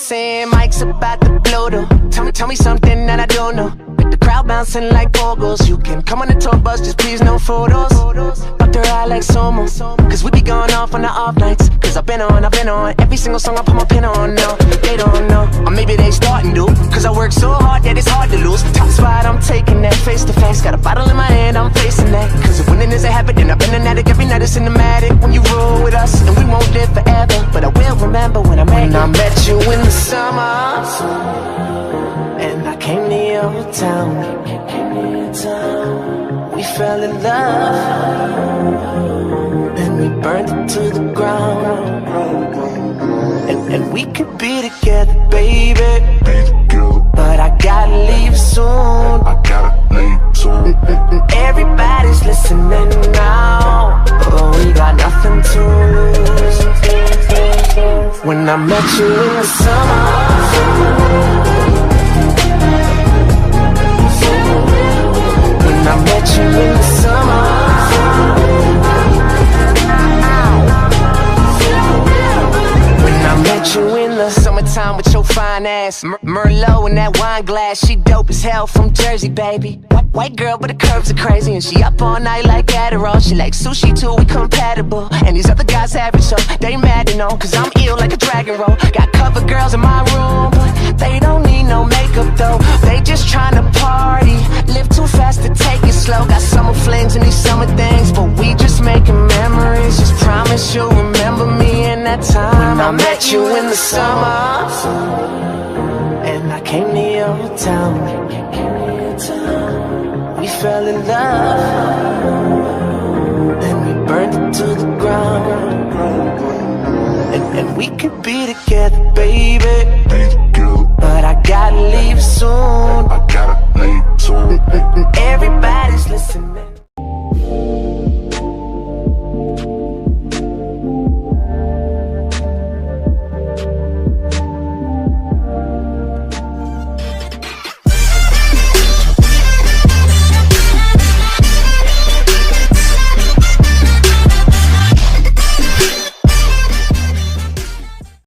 saying Mike's about to blow though. Tell me something that I don't know. With the crowd bouncing like pogos. You can come on the tour bus, just please no photos. Up their eye like Somo. Cause we be going off on the off nights. Cause I've been on every single song I put my pin on. No, they don't know, or maybe they starting to. Cause I work so hard that it's hard to lose. Top spot, I'm taking that face to face. Got a bottle in my hand, I'm facing that. Cause if winning is a habit, then I've been an addict. Every night it's cinematic. When you roll with us, and we won't live forever, but I will remember when I met you in the summer. And I came to your town. We fell in love, then we burned it to the ground. And we could be together, baby, but I gotta leave soon. Everybody's listening now, but we got nothing to lose. When I met you in the summer, I met you in the summer. When I met you in the summertime with your fine ass, Merlot in that wine glass. She dope as hell from Jersey, baby. White girl, but the curves are crazy, and she up all night like Adderall. She like sushi too, we compatible. And these other guys have it, so they mad to know. Cause I'm ill like a dragon roll. Got cover girls in my room, but they don't need no makeup though. They just tryna party, live too fast to take it slow. Got summer flings and these summer things, but we just making memories. Just promise you'll remember me in that time when I met you in the summer. And I came to your town. We fell in love, then we burned it to the ground. And we could be together, baby, but I gotta leave soon.